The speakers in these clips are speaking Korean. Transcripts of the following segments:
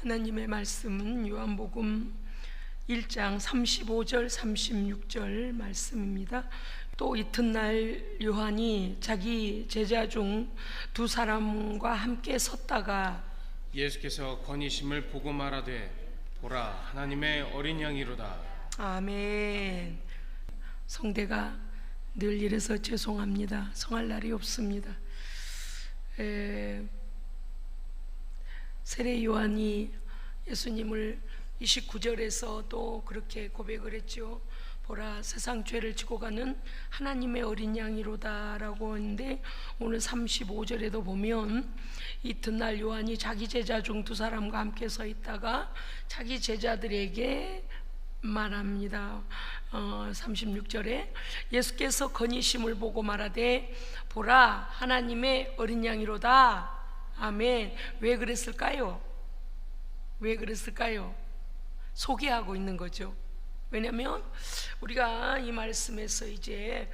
하나님의 말씀은 요한복음 1장 35절 36절 말씀입니다. 또 이튿날 요한이 자기 제자 중 두 사람과 함께 섰다가 예수께서 건의심을 보고 말하되 보라 하나님의 어린 양이로다. 아멘. 성대가 늘 이래서 죄송합니다. 성할 날이 없습니다. 세례 요한이 예수님을 29절에서 또 그렇게 고백을 했죠. 보라 세상 죄를 지고 가는 하나님의 어린 양이로다 라고 했는데, 오늘 35절에도 보면 이튿날 요한이 자기 제자 중 두 사람과 함께 서 있다가 자기 제자들에게 말합니다. 36절에 예수께서 건의심을 보고 말하되 보라 하나님의 어린 양이로다. 아멘. 왜 그랬을까요? 왜 그랬을까요? 소개하고 있는 거죠. 왜냐하면 우리가 이 말씀에서 이제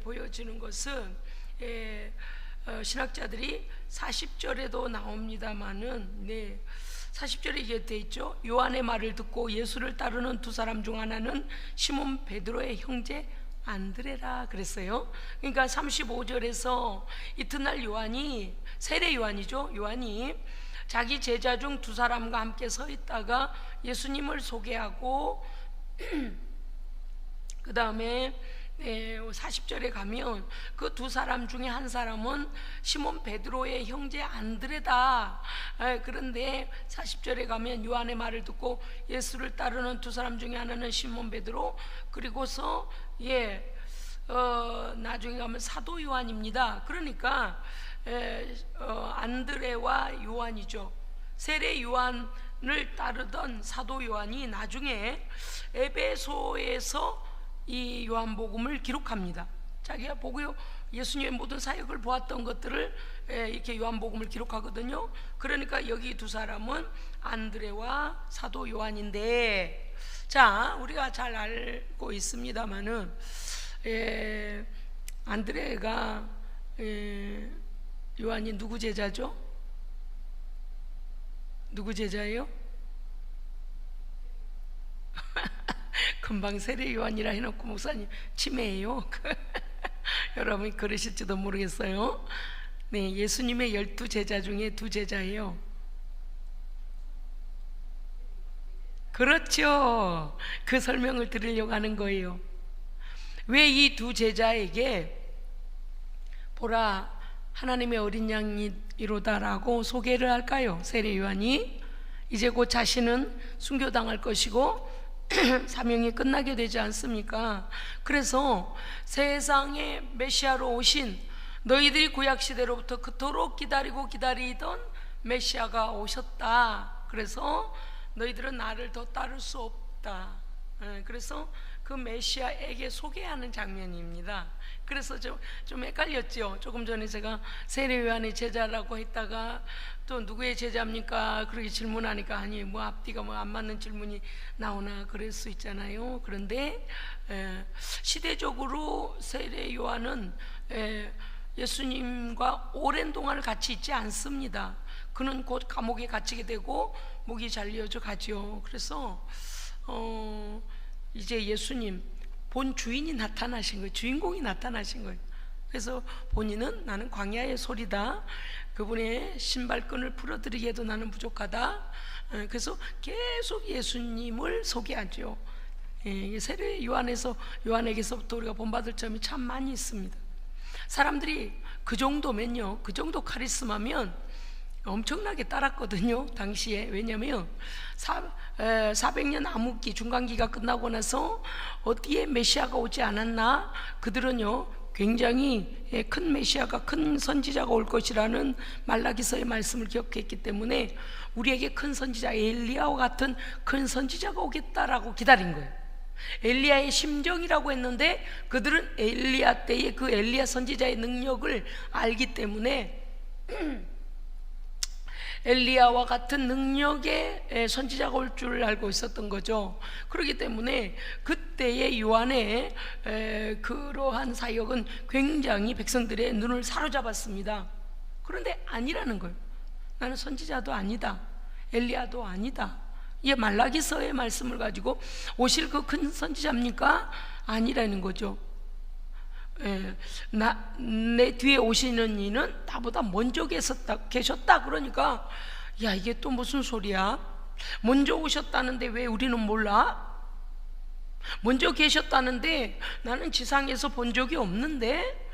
보여지는 것은 신학자들이 40절에도 나옵니다마는 40절에 이게 돼 있죠. 요한의 말을 듣고 예수를 따르는 두 사람 중 하나는 시몬 베드로의 형제 안드레라 그랬어요. 그러니까 35절에서 이튿날 요한이, 세례 요한이죠. 요한이 자기 제자 중 두 사람과 함께 서 있다가 예수님을 소개하고 그 다음에 40절에 가면 그 두 사람 중에 한 사람은 시몬 베드로의 형제 안드레다. 그런데 40절에 가면 요한의 말을 듣고 예수를 따르는 두 사람 중에 하나는 시몬 베드로, 그리고서 나중에 가면 사도 요한입니다. 그러니까 안드레와 요한이죠. 세례 요한을 따르던 사도 요한이 나중에 에베소에서 이 요한복음을 기록합니다. 자기가 보고 예수님의 모든 사역을 보았던 것들을 이렇게 요한복음을 기록하거든요. 그러니까 여기 두 사람은 안드레와 사도 요한인데, 자 우리가 잘 알고 있습니다마는 안드레가 요한이 누구 제자죠? 누구 제자예요? 금방 세례 요한이라 해놓고 목사님 치매예요. 여러분이 그러실지도 모르겠어요. 예수님의 12제자 중에 두 제자예요. 그렇죠. 그 설명을 드리려고 하는 거예요. 왜 이 두 제자에게 보라 하나님의 어린 양이로다라고 소개를 할까요? 세례 요한이 이제 곧 자신은 순교당할 것이고 사명이 끝나게 되지 않습니까? 그래서 세상에 메시아로 오신, 너희들이 구약시대로부터 그토록 기다리고 기다리던 메시아가 오셨다. 그래서 너희들은 나를 더 따를 수 없다. 그래서 그 메시아에게 소개하는 장면입니다. 그래서 좀 헷갈렸죠. 조금 전에 제가 세례 요한의 제자라고 했다가 또 누구의 제자입니까? 그렇게 질문하니까 아니 뭐 앞뒤가 뭐 안 맞는 질문이 나오나 그럴 수 있잖아요. 그런데 시대적으로 세례 요한은 예수님과 오랜 동안을 같이 있지 않습니다. 그는 곧 감옥에 갇히게 되고 목이 잘려져 가죠. 그래서 이제 예수님 본 주인이 나타나신 거예요. 주인공이 나타나신 거예요. 그래서 본인은 나는 광야의 소리다. 그분의 신발끈을 풀어드리기에도 나는 부족하다. 그래서 계속 예수님을 소개하죠. 세례 요한에게서부터 우리가 본받을 점이 참 많이 있습니다. 사람들이 그 정도면요, 그 정도 카리스마면 엄청나게 따랐거든요 당시에. 왜냐하면 400년 암흑기 중간기가 끝나고 나서 어디에 메시아가 오지 않았나, 그들은요 굉장히 큰 메시아가, 큰 선지자가 올 것이라는 말라기서의 말씀을 기억했기 때문에 우리에게 큰 선지자 엘리야와 같은 큰 선지자가 오겠다라고 기다린 거예요. 엘리야의 심정이라고 했는데 그들은 엘리야 때의 그 엘리야 선지자의 능력을 알기 때문에 엘리야와 같은 능력의 선지자가 올 줄 알고 있었던 거죠. 그렇기 때문에 그때의 요한의 그러한 사역은 굉장히 백성들의 눈을 사로잡았습니다. 그런데 아니라는 거예요. 나는 선지자도 아니다. 엘리야도 아니다. 이게 말라기서의 말씀을 가지고 오실 그 큰 선지자입니까? 아니라는 거죠. 내 뒤에 오시는 이는 나보다 먼저 계셨다. 그러니까 야, 이게 또 무슨 소리야? 먼저 오셨다는데 왜 우리는 몰라? 먼저 계셨다는데 나는 지상에서 본 적이 없는데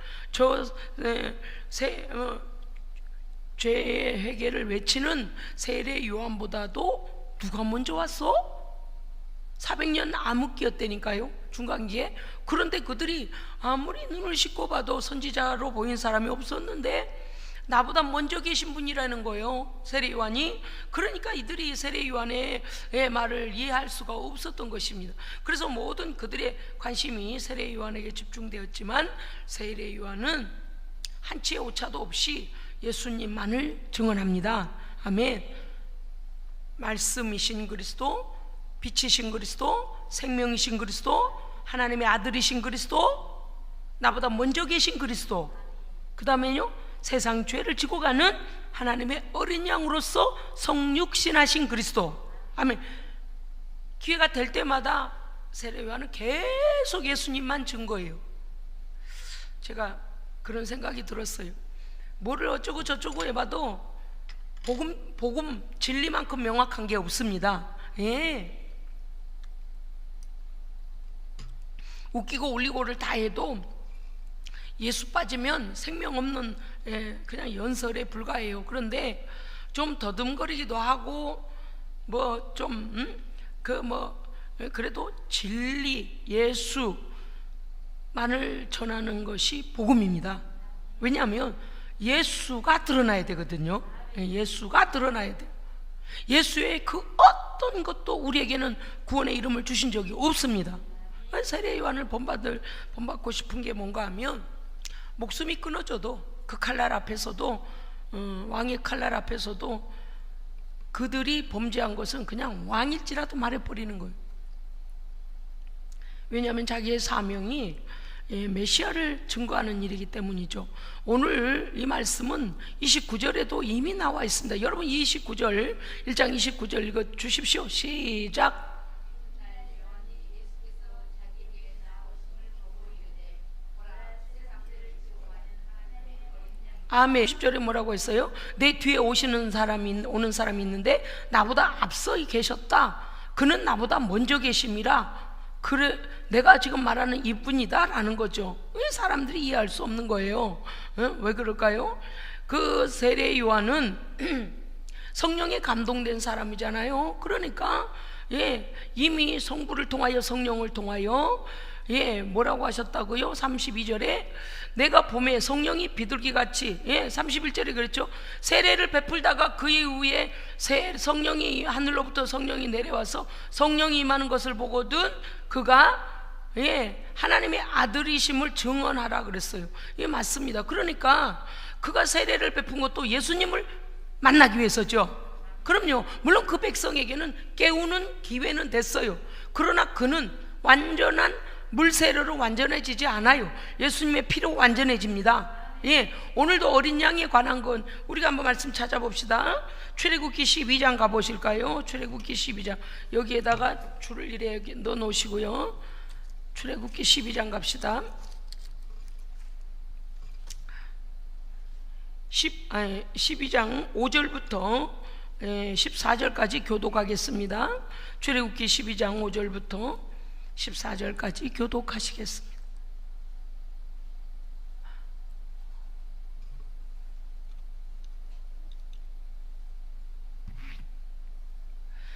죄의 회개를 외치는 세례 요한보다도 누가 먼저 왔어? 400년 암흑기였다니까요, 중간기에. 그런데 그들이 아무리 눈을 씻고 봐도 선지자로 보인 사람이 없었는데 나보다 먼저 계신 분이라는 거예요, 세례 요한이. 그러니까 이들이 세례 요한의 말을 이해할 수가 없었던 것입니다. 그래서 모든 그들의 관심이 세례 요한에게 집중되었지만 세례 요한은 한치의 오차도 없이 예수님만을 증언합니다. 아멘. 말씀이신 그리스도, 빛이신 그리스도, 생명이신 그리스도, 하나님의 아들이신 그리스도, 나보다 먼저 계신 그리스도, 그 다음에요 세상 죄를 지고 가는 하나님의 어린 양으로서 성육신하신 그리스도. 아멘. 기회가 될 때마다 세례 요한은 계속 예수님만 증거해요. 제가 그런 생각이 들었어요. 뭐를 어쩌고 저쩌고 해봐도 복음 진리만큼 명확한 게 없습니다. 예. 웃기고 울리고를 다 해도 예수 빠지면 생명 없는 그냥 연설에 불과해요. 그런데 좀 더듬거리기도 하고 뭐 좀 그래도 진리 예수만을 전하는 것이 복음입니다. 왜냐하면 예수가 드러나야 되거든요. 예수가 드러나야 돼요. 예수의 그 어떤 것도 우리에게는 구원의 이름을 주신 적이 없습니다. 세례 요한을 본받고 싶은 게 뭔가 하면 목숨이 끊어져도 그 칼날 앞에서도 왕의 칼날 앞에서도 그들이 범죄한 것은 그냥 왕일지라도 말해버리는 거예요. 왜냐하면 자기의 사명이 메시아를 증거하는 일이기 때문이죠. 오늘 이 말씀은 29절에도 이미 나와 있습니다. 여러분 29절 1장 29절 읽어 주십시오. 시작. 아멘. 10절에 뭐라고 했어요? 내 뒤에 오는 사람이 있는데 나보다 앞서 계셨다. 그는 나보다 먼저 계심이라. 그래, 내가 지금 말하는 이분이다 라는 거죠. 왜 사람들이 이해할 수 없는 거예요? 왜 그럴까요? 그 세례 요한은 성령에 감동된 사람이잖아요. 그러니까 이미 성부를 통하여 성령을 통하여 뭐라고 하셨다고요? 32절에 내가 봄에 성령이 비둘기같이 31절에 그랬죠. 세례를 베풀다가 그 이후에 성령이 하늘로부터 성령이 내려와서 성령이 임하는 것을 보거든 그가 하나님의 아들이심을 증언하라 그랬어요. 이게 맞습니다. 그러니까 그가 세례를 베푼 것도 예수님을 만나기 위해서죠. 그럼요. 물론 그 백성에게는 깨우는 기회는 됐어요. 그러나 그는 완전한 물세례로 완전해지지 않아요. 예수님의 피로 완전해집니다. 오늘도 어린 양에 관한 건 우리가 한번 말씀 찾아봅시다. 출애굽기 12장 가보실까요? 출애굽기 12장 여기에다가 줄을 이렇게 넣어 놓으시고요. 출애굽기 12장 갑시다. 12장 5절부터 14절까지 교독하겠습니다. 출애굽기 12장 5절부터 14절까지 교독하시겠습니다.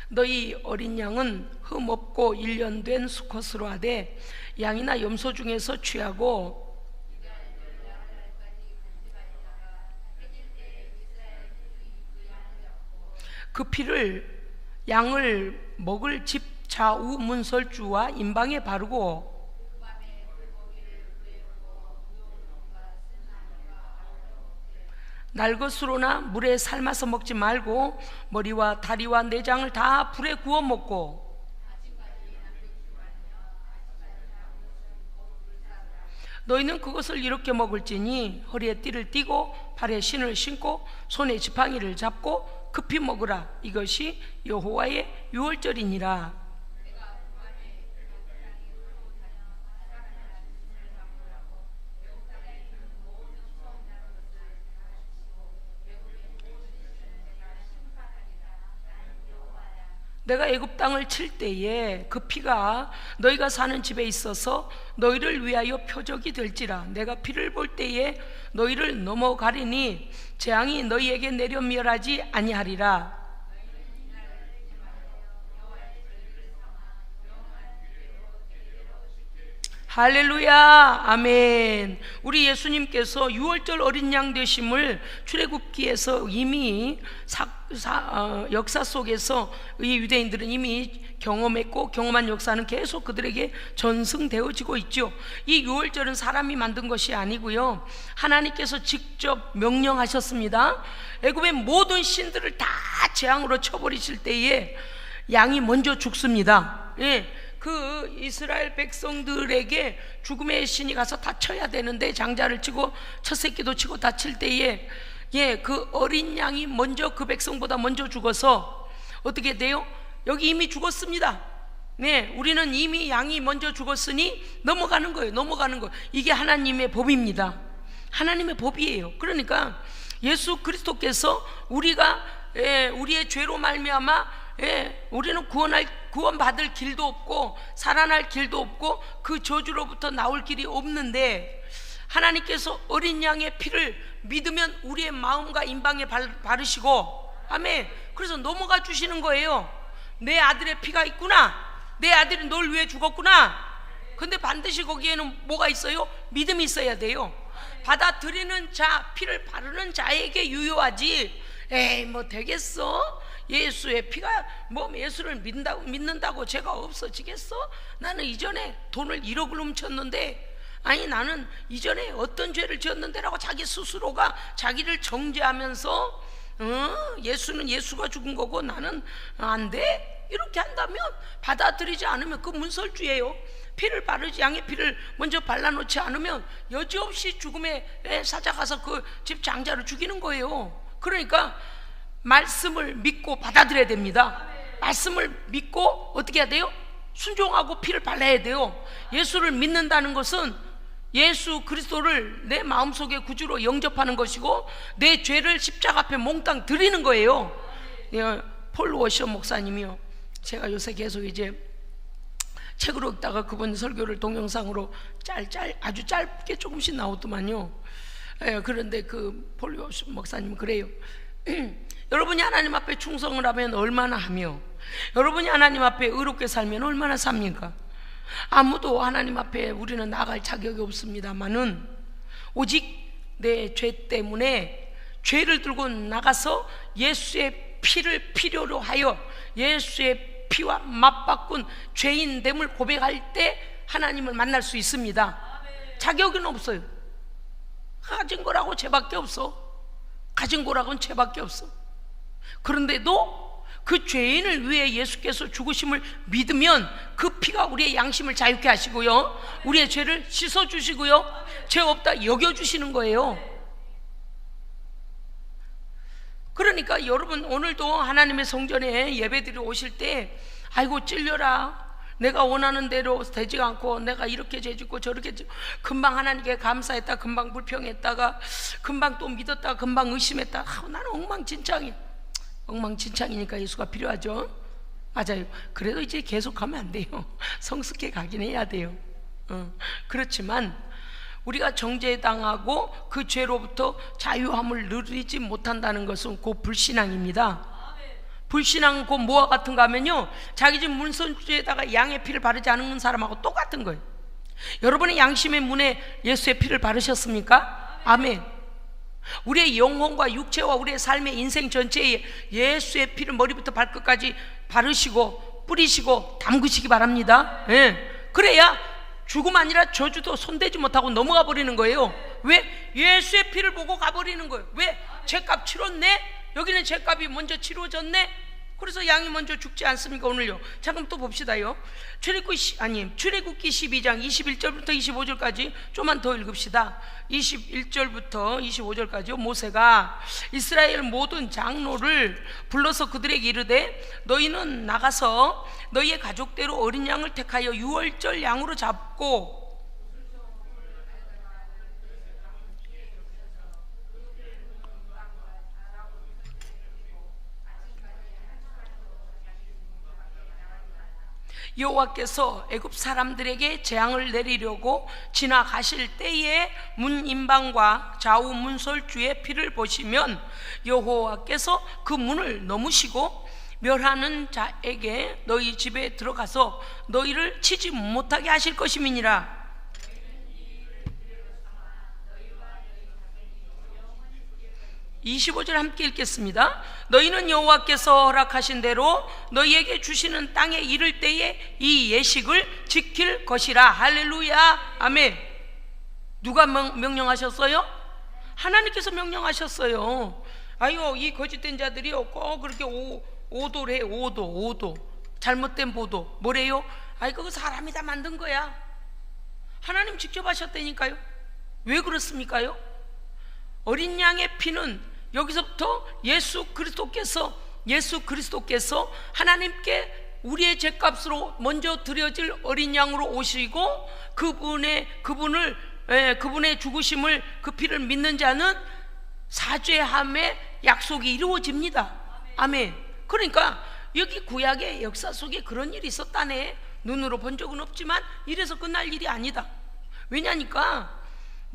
너희 어린 양은 흠 없고 1년 된 수컷으로 하되 양이나 염소 중에서 취하고 그 피를 양을 먹을 집 좌우 문설주와 임방에 바르고 날 것으로나 물에 삶아서 먹지 말고 머리와 다리와 내장을 다 불에 구워 먹고 너희는 그것을 이렇게 먹을지니 허리에 띠를 띠고 발에 신을 신고 손에 지팡이를 잡고 급히 먹으라. 이것이 여호와의 유월절이니라. 내가 애굽 땅을 칠 때에 그 피가 너희가 사는 집에 있어서 너희를 위하여 표적이 될지라. 내가 피를 볼 때에 너희를 넘어가리니 재앙이 너희에게 내려 멸하지 아니하리라. 할렐루야, 아멘. 우리 예수님께서 유월절 어린 양 되심을 출애굽기에서 이미 역사 속에서 이 유대인들은 이미 경험했고, 경험한 역사는 계속 그들에게 전승되어지고 있죠. 이 유월절은 사람이 만든 것이 아니고요, 하나님께서 직접 명령하셨습니다. 애굽의 모든 신들을 다 재앙으로 쳐버리실 때에 양이 먼저 죽습니다. 그 이스라엘 백성들에게 죽음의 신이 가서 다 쳐야 되는데, 장자를 치고 첫 새끼도 치고 다 칠 때에 그 어린 양이 먼저 그 백성보다 먼저 죽어서 어떻게 돼요? 여기 이미 죽었습니다. 우리는 이미 양이 먼저 죽었으니 넘어가는 거예요. 넘어가는 거. 이게 하나님의 법입니다. 하나님의 법이에요. 그러니까 예수 그리스도께서 우리의 죄로 말미암아 우리는 구원받을 길도 없고 살아날 길도 없고 그 저주로부터 나올 길이 없는데, 하나님께서 어린 양의 피를 믿으면 우리의 마음과 임방에 바르시고, 아멘. 그래서 넘어가 주시는 거예요. 내 아들의 피가 있구나, 내 아들이 널 위해 죽었구나. 근데 반드시 거기에는 뭐가 있어요? 믿음이 있어야 돼요. 받아들이는 자, 피를 바르는 자에게 유효하지. 에이, 뭐 되겠어? 예수의 피가 예수를 믿는다고 죄가 없어지겠어? 나는 이전에 돈을 1억을 훔쳤는데, 아니 나는 이전에 어떤 죄를 지었는데 라고 자기 스스로가 자기를 정죄하면서 예수는 예수가 죽은 거고 나는 안 돼? 이렇게 한다면, 받아들이지 않으면 그 문설주예요. 피를 바르지, 양의 피를 먼저 발라놓지 않으면 여지없이 죽음의 사자 가서 그 집 장자를 죽이는 거예요. 그러니까 말씀을 믿고 받아들여야 됩니다. 말씀을 믿고 어떻게 해야 돼요? 순종하고 피를 발라야 돼요. 예수를 믿는다는 것은 예수 그리스도를 내 마음속에 구주로 영접하는 것이고, 내 죄를 십자가 앞에 몽땅 드리는 거예요. 폴 워셔 목사님이요, 제가 요새 계속 이제 책으로 읽다가 그분 설교를 동영상으로 아주 짧게 조금씩 나오더만요. 그런데 그 폴 워셔 목사님 그래요. 여러분이 하나님 앞에 충성을 하면 얼마나 하며, 여러분이 하나님 앞에 의롭게 살면 얼마나 삽니까? 아무도 하나님 앞에 우리는 나갈 자격이 없습니다만은, 오직 내 죄 때문에 죄를 들고 나가서 예수의 피를 필요로 하여 예수의 피와 맞바꾼 죄인됨을 고백할 때 하나님을 만날 수 있습니다. 자격은 없어요. 가진 거라고 죄밖에 없어. 가진 거라고는 죄밖에 없어. 그런데도 그 죄인을 위해 예수께서 죽으심을 믿으면 그 피가 우리의 양심을 자유케 하시고요, 우리의 죄를 씻어주시고요, 죄 없다 여겨주시는 거예요. 그러니까 여러분, 오늘도 하나님의 성전에 예배드리러 오실 때 아이고 찔려라, 내가 원하는 대로 되지가 않고 내가 이렇게 죄짓고 저렇게 금방 하나님께 감사했다, 금방 불평했다가 금방 또 믿었다가 금방 의심했다. 나는 엉망진창이야. 엉망진창이니까 예수가 필요하죠. 맞아요. 그래도 이제 계속하면 안 돼요. 성숙해 가긴 해야 돼요. 그렇지만 우리가 정죄당하고 그 죄로부터 자유함을 누리지 못한다는 것은 곧 불신앙입니다. 불신앙은 곧 뭐와 같은가 하면요, 자기 집 문선주에다가 양의 피를 바르지 않은 사람하고 똑같은 거예요. 여러분의 양심의 문에 예수의 피를 바르셨습니까? 아멘. 우리의 영혼과 육체와 우리의 삶의 인생 전체에 예수의 피를 머리부터 발끝까지 바르시고 뿌리시고 담그시기 바랍니다. 그래야 죽음 아니라 저주도 손대지 못하고 넘어가 버리는 거예요. 왜? 예수의 피를 보고 가버리는 거예요. 왜? 죄값 치렀네? 여기는 죄값이 먼저 치러졌네? 그래서 양이 먼저 죽지 않습니까? 오늘요. 잠깐 또 봅시다요. 출애굽기 12장 21절부터 25절까지 좀만 더 읽읍시다. 21절부터 25절까지요. 모세가 이스라엘 모든 장로를 불러서 그들에게 이르되 너희는 나가서 너희의 가족대로 어린 양을 택하여 유월절 양으로 잡고 여호와께서 애굽 사람들에게 재앙을 내리려고 지나가실 때에 문 임방과 좌우 문설주의 피를 보시면 여호와께서 그 문을 넘으시고 멸하는 자에게 너희 집에 들어가서 너희를 치지 못하게 하실 것임이니라. 25절 함께 읽겠습니다. 너희는 여호와께서 허락하신 대로 너희에게 주시는 땅에 이를 때에 이 예식을 지킬 것이라. 할렐루야. 아멘. 누가 명령하셨어요? 하나님께서 명령하셨어요. 아유, 이 거짓된 자들이요 꼭 그렇게 오도래. 오도 잘못된 보도. 뭐래요? 아이 그거 사람이 다 만든 거야. 하나님 직접 하셨다니까요. 왜 그렇습니까요? 어린 양의 피는 여기서부터 예수 그리스도께서 하나님께 우리의 죄값으로 먼저 드려질 어린 양으로 오시고 그분의 죽으심을, 그 피를 믿는 자는 사죄함의 약속이 이루어집니다. 아멘. 그러니까 여기 구약의 역사 속에 그런 일이 있었다네. 눈으로 본 적은 없지만 이래서 끝날 일이 아니다. 왜냐니까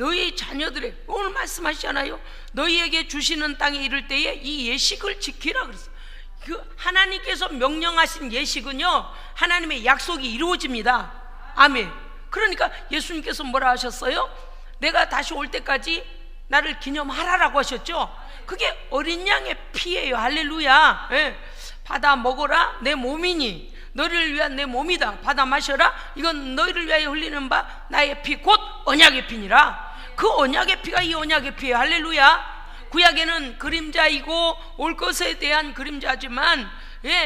너희 자녀들의, 오늘 말씀하시잖아요. 너희에게 주시는 땅에 이를 때에 이 예식을 지키라 그랬어요. 그 하나님께서 명령하신 예식은요 하나님의 약속이 이루어집니다. 아멘. 그러니까 예수님께서 뭐라 하셨어요? 내가 다시 올 때까지 나를 기념하라라고 하셨죠. 그게 어린 양의 피예요. 할렐루야. 예. 받아 먹어라 내 몸이니 너희를 위한 내 몸이다. 받아 마셔라. 이건 너희를 위하여 흘리는 바 나의 피 곧 언약의 피니라. 그 언약의 피가 이 언약의 피예요. 할렐루야. 구약에는 그림자이고 올 것에 대한 그림자지만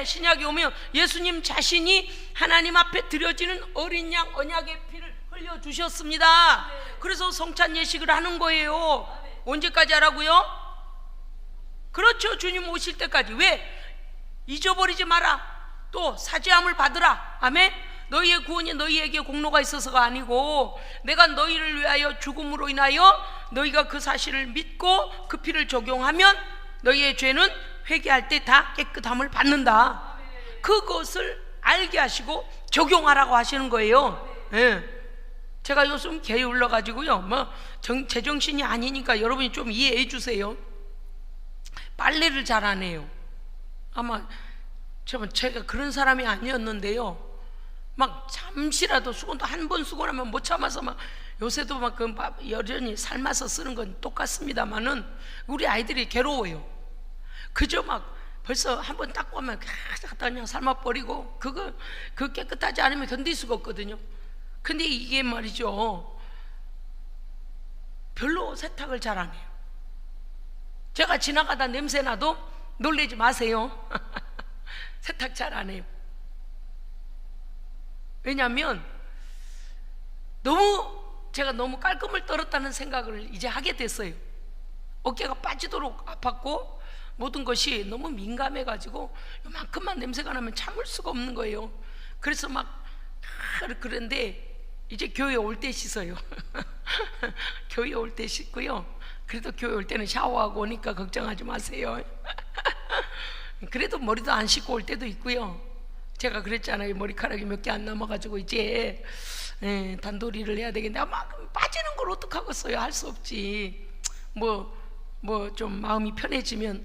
신약에 오면 예수님 자신이 하나님 앞에 드려지는 어린 양 언약의 피를 흘려주셨습니다. 그래서 성찬 예식을 하는 거예요. 언제까지 하라고요? 그렇죠. 주님 오실 때까지. 왜? 잊어버리지 마라. 또 사죄함을 받으라. 아멘. 너희의 구원이 너희에게 공로가 있어서가 아니고 내가 너희를 위하여 죽음으로 인하여 너희가 그 사실을 믿고 그 피를 적용하면 너희의 죄는 회개할 때 다 깨끗함을 받는다. 그것을 알게 하시고 적용하라고 하시는 거예요. 제가 요즘 게을러 가지고요 제정신이 아니니까 여러분이 좀 이해해 주세요. 빨래를 잘 안 해요. 아마 제가 그런 사람이 아니었는데요, 막 잠시라도 수건도 한 번 쓰고 나면 못 참아서 막 요새도 막 그 여전히 삶아서 쓰는 건 똑같습니다만은 우리 아이들이 괴로워요. 그저 막 벌써 한 번 닦고 하면 갖다 그냥 삶아버리고 그거 깨끗하지 않으면 견딜 수가 없거든요. 근데 이게 말이죠, 별로 세탁을 잘 안 해요. 제가 지나가다 냄새나도 놀라지 마세요. 세탁 잘 안 해요. 왜냐하면 제가 너무 깔끔을 떨었다는 생각을 이제 하게 됐어요. 어깨가 빠지도록 아팠고 모든 것이 너무 민감해가지고 요만큼만 냄새가 나면 참을 수가 없는 거예요. 그래서 막 그런데 이제 교회 올 때 씻어요. 교회 올 때 씻고요. 그래도 교회 올 때는 샤워하고 오니까 걱정하지 마세요. 그래도 머리도 안 씻고 올 때도 있고요. 제가 그랬잖아요. 머리카락이 몇 개 안 남아가지고 이제 단도리를 해야 되겠는데 막 빠지는 걸 어떡하겠어요. 할 수 없지. 뭐 좀 마음이 편해지면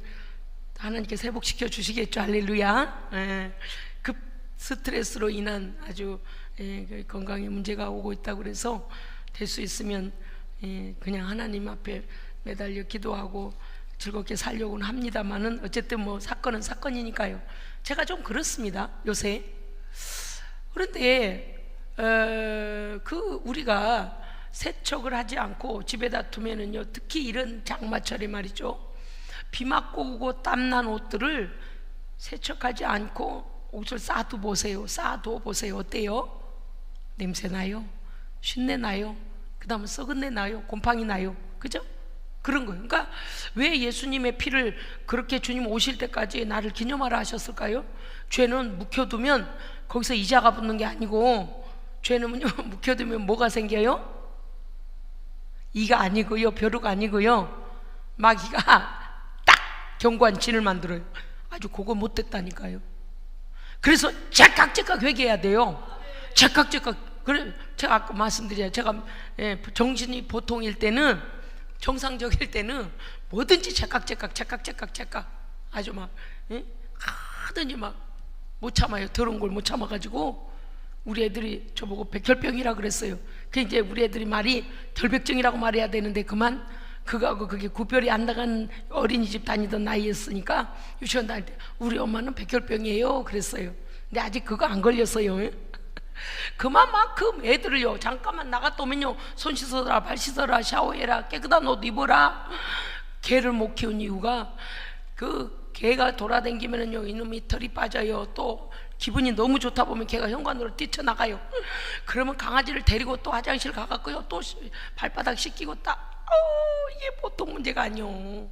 하나님께서 회복시켜 주시겠죠. 할렐루야. 급 스트레스로 인한 아주 건강에 문제가 오고 있다고 그래서 될 수 있으면 그냥 하나님 앞에 매달려 기도하고 즐겁게 살려고는 합니다만은 어쨌든 뭐 사건은 사건이니까요. 제가 좀 그렇습니다 요새. 그런데 우리가 세척을 하지 않고 집에다 두면은요, 특히 이런 장마철에 말이죠, 비 맞고 오고 땀난 옷들을 세척하지 않고 옷을 쌓아도 보세요. 어때요? 냄새 나요? 쉰내 나요? 그 다음에 썩은 내 나요? 곰팡이 나요? 그죠? 그런 거예요. 그러니까 왜 예수님의 피를 그렇게 주님 오실 때까지 나를 기념하라 하셨을까요? 죄는 묵혀두면 거기서 이자가 붙는 게 아니고, 죄는요 묵혀두면 뭐가 생겨요? 이가 아니고요, 벼루가 아니고요, 마귀가 딱 견고한 진을 만들어요. 아주 그거 못됐다니까요. 그래서 제깍제깍 회개해야 돼요. 제깍제깍. 그래, 제가 아까 말씀드려요. 제가 정신이 보통일 때는, 정상적일 때는 뭐든지 제깍제깍 아주 막 하든지 막 못 참아요. 더러운 걸 못 참아가지고 우리 애들이 저보고 백혈병이라 그랬어요. 그 이제 우리 애들이 말이 결백증이라고 말해야 되는데 그만, 그거하고 그게 구별이 안 나간 어린이집 다니던 나이였으니까 유치원 다닐 때 우리 엄마는 백혈병이에요 그랬어요. 근데 아직 그거 안 걸렸어요. 그만큼 애들을요, 잠깐만 나갔다 오면요, 손 씻어라, 발 씻어라, 샤워해라, 깨끗한 옷 입어라. 개를 못 키운 이유가, 그 개가 돌아다니면은요 이놈이 털이 빠져요. 또 기분이 너무 좋다 보면 개가 현관으로 뛰쳐나가요. 그러면 강아지를 데리고 또 화장실 가갖고요, 또 발바닥 씻기고 딱, 이게 보통 문제가 아니요.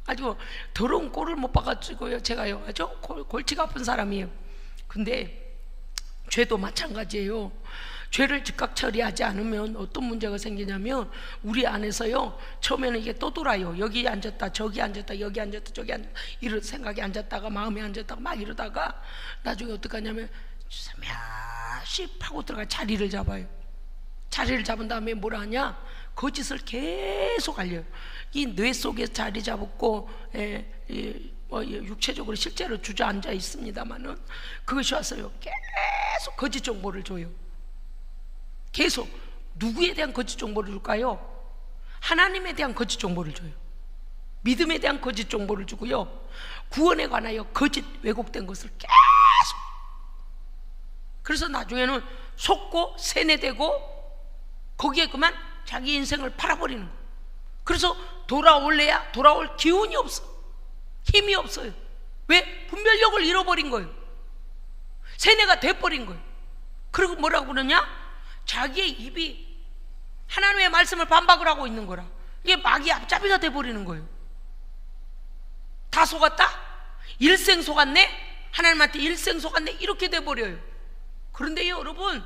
아주 더러운 꼴을 못 봐가지고요, 제가요 아주 골치가 아픈 사람이에요. 근데 죄도 마찬가지예요. 죄를 즉각 처리하지 않으면 어떤 문제가 생기냐면, 우리 안에서요 처음에는 이게 떠돌아요. 여기 앉았다 저기 앉았다 여기 앉았다 저기 앉았다, 이런 생각이 앉았다가 마음이 앉았다가 막 이러다가 나중에 어떻게 하냐면 스며시 파고 들어가 자리를 잡아요. 자리를 잡은 다음에 뭐라 하냐, 거짓을 계속 알려요. 이 뇌 속에 자리 잡았고 육체적으로 실제로 주저앉아 있습니다만은 그것이 왔어요. 계속 거짓 정보를 줘요. 계속. 누구에 대한 거짓 정보를 줄까요? 하나님에 대한 거짓 정보를 줘요. 믿음에 대한 거짓 정보를 주고요, 구원에 관하여 거짓 왜곡된 것을 계속. 그래서 나중에는 속고 세뇌되고 거기에 그만 자기 인생을 팔아버리는 거예요. 그래서 돌아올래야 돌아올 기운이 없어, 힘이 없어요. 왜? 분별력을 잃어버린 거예요. 세뇌가 돼버린 거예요. 그리고 뭐라고 그러냐? 자기의 입이 하나님의 말씀을 반박을 하고 있는 거라. 이게 마귀 앞잡이가 돼버리는 거예요. 다 속았다? 일생 속았네? 하나님한테 일생 속았네? 이렇게 돼버려요. 그런데요 여러분,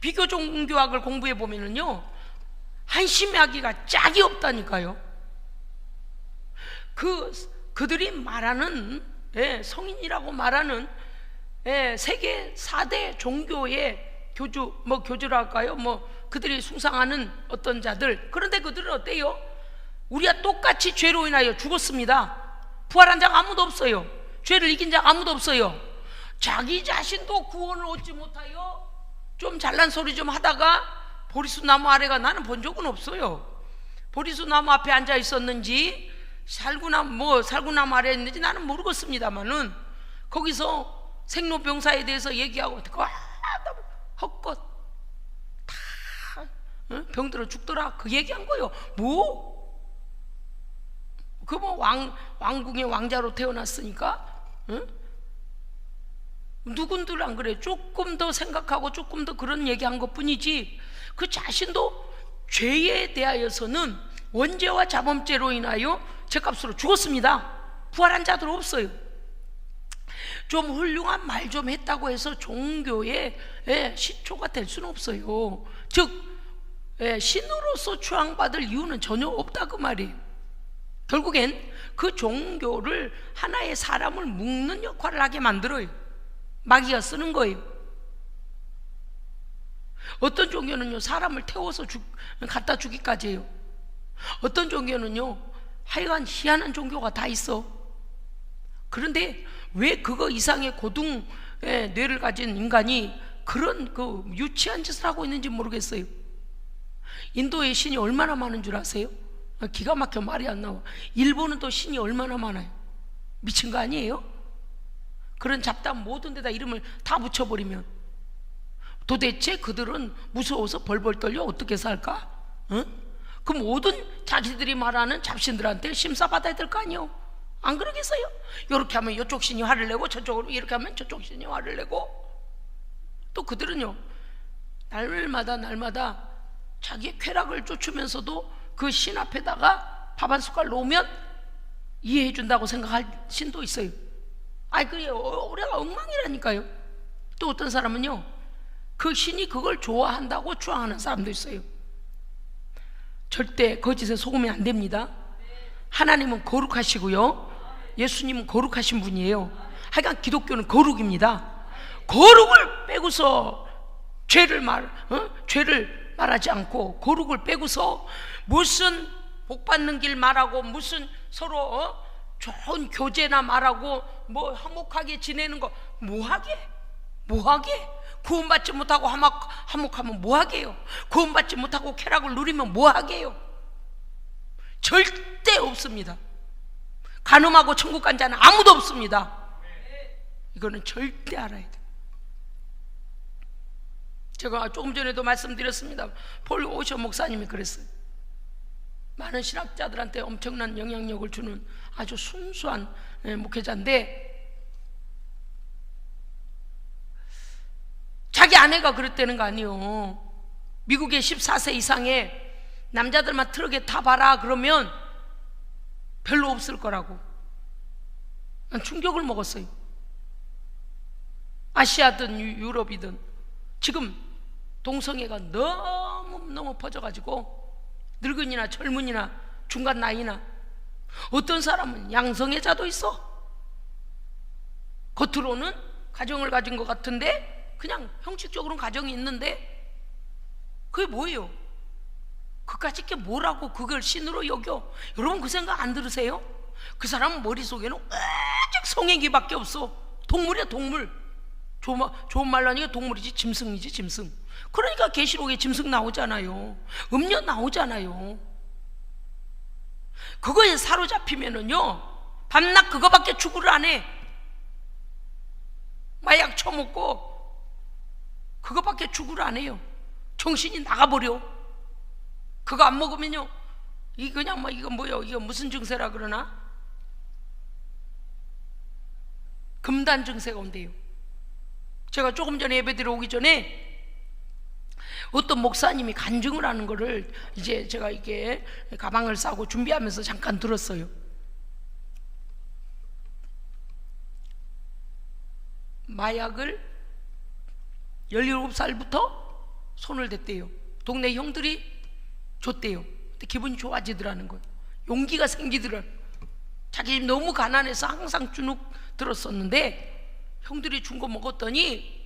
비교 종교학을 공부해 보면은요 한심하기가 짝이 없다니까요. 그들이 말하는 성인이라고 말하는 세계 4대 종교의 교주랄까요? 그들이 숭상하는 어떤 자들. 그런데 그들은 어때요? 우리가 똑같이 죄로 인하여 죽었습니다. 부활한 자가 아무도 없어요. 죄를 이긴 자가 아무도 없어요. 자기 자신도 구원을 얻지 못하여 좀 잘난 소리 좀 하다가 보리수 나무 아래가, 나는 본 적은 없어요. 보리수 나무 앞에 앉아 있었는지 살구나무 아래에 있는지 나는 모르겠습니다만은 거기서 생로병사에 대해서 얘기하고 헛것 다 병들어 죽더라 그 얘기한 거예요. 왕궁의 왕자로 태어났으니까 누군들 안 그래. 조금 더 생각하고 조금 더 그런 얘기한 것 뿐이지, 그 자신도 죄에 대하여서는 원죄와 자범죄로 인하여 죄값으로 죽었습니다. 부활한 자들 없어요. 좀 훌륭한 말 좀 했다고 해서 종교의 시초가 될 수는 없어요. 즉 신으로서 추앙받을 이유는 전혀 없다 그 말이에요. 결국엔 그 종교를 하나의 사람을 묶는 역할을 하게 만들어요. 마귀가 쓰는 거예요. 어떤 종교는요 사람을 태워서 갖다 주기까지 해요. 어떤 종교는요 하여간 희한한 종교가 다 있어. 그런데 왜 그거 이상의 고등의 뇌를 가진 인간이 그런 유치한 짓을 하고 있는지 모르겠어요. 인도에 신이 얼마나 많은 줄 아세요? 기가 막혀 말이 안 나와. 일본은 또 신이 얼마나 많아요. 미친 거 아니에요? 그런 잡다한 모든 데다 이름을 다 붙여버리면 도대체 그들은 무서워서 벌벌 떨려 어떻게 살까? 그 모든 자기들이 말하는 잡신들한테 심사받아야 될 거 아니에요. 안 그러겠어요? 이렇게 하면 이쪽 신이 화를 내고 저쪽으로 이렇게 하면 저쪽 신이 화를 내고, 또 그들은요 날마다 자기의 쾌락을 쫓으면서도 그 신 앞에다가 밥 한 숟갈 놓으면 이해해 준다고 생각할 신도 있어요. 아이 그래요, 우리가 엉망이라니까요. 또 어떤 사람은요 그 신이 그걸 좋아한다고 주장하는 사람도 있어요. 절대 거짓에 속으면 안 됩니다. 하나님은 거룩하시고요, 예수님은 거룩하신 분이에요. 하여간 기독교는 거룩입니다. 거룩을 빼고서 죄를 말하지 않고, 거룩을 빼고서 무슨 복 받는 길 말하고, 무슨 서로 좋은 교제나 말하고, 뭐 화목하게 지내는 거 뭐하게? 구원받지 못하고 화목하면 뭐하게요? 구원받지 못하고 쾌락을 누리면 뭐하게요? 절대 없습니다. 간음하고 천국 간 자는 아무도 없습니다. 이거는 절대 알아야 돼요. 제가 조금 전에도 말씀드렸습니다. 폴 오셔 목사님이 그랬어요. 많은 신학자들한테 엄청난 영향력을 주는 아주 순수한 목회자인데, 자기 아내가 그랬다는 거 아니에요. 미국의 14세 이상의 남자들만 트럭에 타봐라 그러면 별로 없을 거라고. 난 충격을 먹었어요. 아시아든 유럽이든 지금 동성애가 너무 퍼져가지고, 늙은이나 젊은이나 중간 나이나, 어떤 사람은 양성애자도 있어. 겉으로는 가정을 가진 것 같은데 그냥 형식적으로는 가정이 있는데, 그게 뭐예요? 그까짓 게 뭐라고 그걸 신으로 여겨? 여러분 그 생각 안 들으세요? 그 사람 머릿속에는 오직 성애기밖에 없어. 동물이야 동물. 좋은 말로 하니까 동물이지, 짐승이지 짐승. 그러니까 계시록에 짐승 나오잖아요. 음녀 나오잖아요. 그거에 사로잡히면은요 밤낮 그거밖에 추구를 안 해. 마약 처먹고 그거밖에 추구를 안 해요. 정신이 나가버려. 그거 안 먹으면요, 이 그냥 뭐 이거 뭐요? 이거 무슨 증세라 그러나? 금단 증세가 온대요. 제가 조금 전에 예배드려 오기 전에 어떤 목사님이 간증을 하는 거를 이제 제가 이게 가방을 싸고 준비하면서 잠깐 들었어요. 마약을 17살부터 손을 댔대요. 동네 형들이 줬대요. 근데 기분이 좋아지더라는 거예요. 용기가 생기더라. 자기 집 너무 가난해서 항상 주눅 들었었는데 형들이 준 거 먹었더니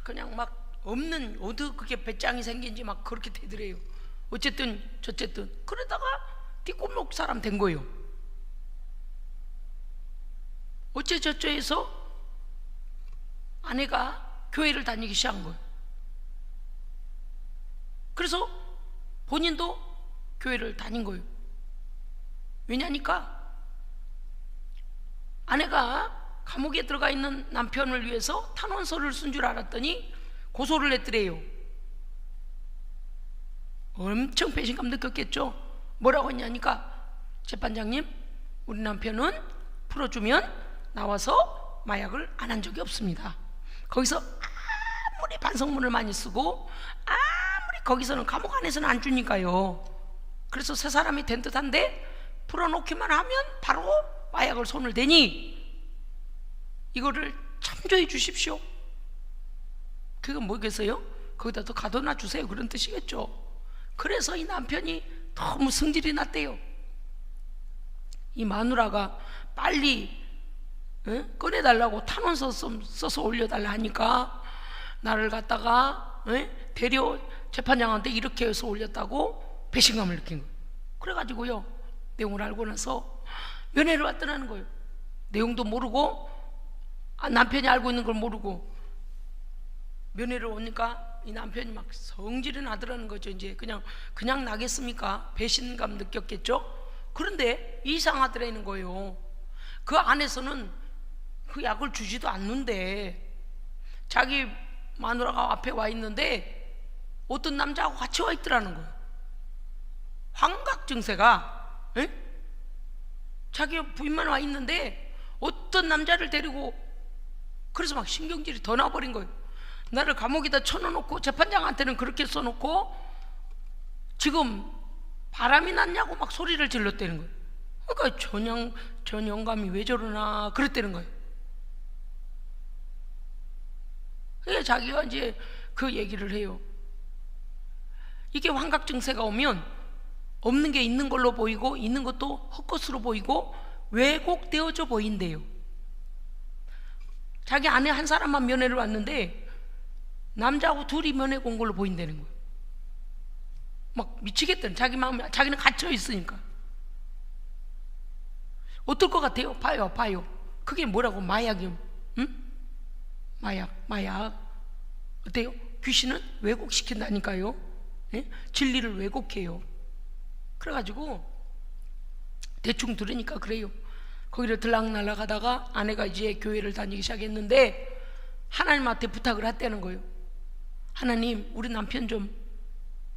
그냥 막 없는 어디 그게 배짱이 생긴지 막 그렇게 되더래요. 어쨌든 저쨌든 그러다가 뒷골목 사람 된 거예요. 어째저째해서 아내가 교회를 다니기 시작한 거예요. 그래서 본인도 교회를 다닌 거예요. 왜냐니까 아내가 감옥에 들어가 있는 남편을 위해서 탄원서를 쓴 줄 알았더니 고소를 했더래요. 엄청 배신감 느꼈겠죠. 뭐라고 했냐니까, 재판장님, 우리 남편은 풀어주면 나와서 마약을 안 한 적이 없습니다. 거기서 아무리 반성문을 많이 쓰고 아무리 거기서는 감옥 안에서는 안 주니까요. 그래서 세 사람이 된 듯한데 풀어놓기만 하면 바로 마약을 손을 대니 이거를 참조해 주십시오. 그거 뭐겠어요? 거기다 더 가둬놔 주세요, 그런 뜻이겠죠. 그래서 이 남편이 너무 성질이 났대요. 이 마누라가 빨리 꺼내달라고 탄원서 써서 올려달라 하니까 나를 갖다가 대려 재판장한테 이렇게 해서 올렸다고 배신감을 느낀 거예요. 그래가지고요, 내용을 알고 나서 면회를 왔더라는 거예요. 내용도 모르고 남편이 알고 있는 걸 모르고 면회를 오니까 이 남편이 막 성질이 나더라는 거죠. 이제 그냥 나겠습니까? 배신감 느꼈겠죠. 그런데 이상하더라는 거예요. 그 안에서는 그 약을 주지도 않는데 자기 마누라가 앞에 와 있는데 어떤 남자하고 같이 와 있더라는 거예요. 환각 증세가. 에? 자기 부인만 와 있는데 어떤 남자를 데리고, 그래서 막 신경질이 더 나버린 거예요. 나를 감옥에다 쳐넣어놓고 재판장한테는 그렇게 써놓고 지금 바람이 났냐고 막 소리를 질렀다는 거예요. 그러니까 전영감이 왜 저러나 그랬다는 거예요. 그래서 자기가 이제 그 얘기를 해요. 이게 환각 증세가 오면 없는 게 있는 걸로 보이고 있는 것도 헛것으로 보이고 왜곡되어져 보인대요. 자기 아내 한 사람만 면회를 왔는데 남자하고 둘이 면회 온 걸로 보인다는 거예요. 막 미치겠다는, 자기 마음에, 자기는 갇혀 있으니까. 어떨 것 같아요? 봐요. 그게 뭐라고? 마약이요. 응? 마약. 어때요? 귀신은 왜곡시킨다니까요. 예? 진리를 왜곡해요. 그래가지고 대충 들으니까 그래요. 거기를 들락날락 하다가 아내가 이제 교회를 다니기 시작했는데 하나님한테 부탁을 했다는 거예요. 하나님, 우리 남편 좀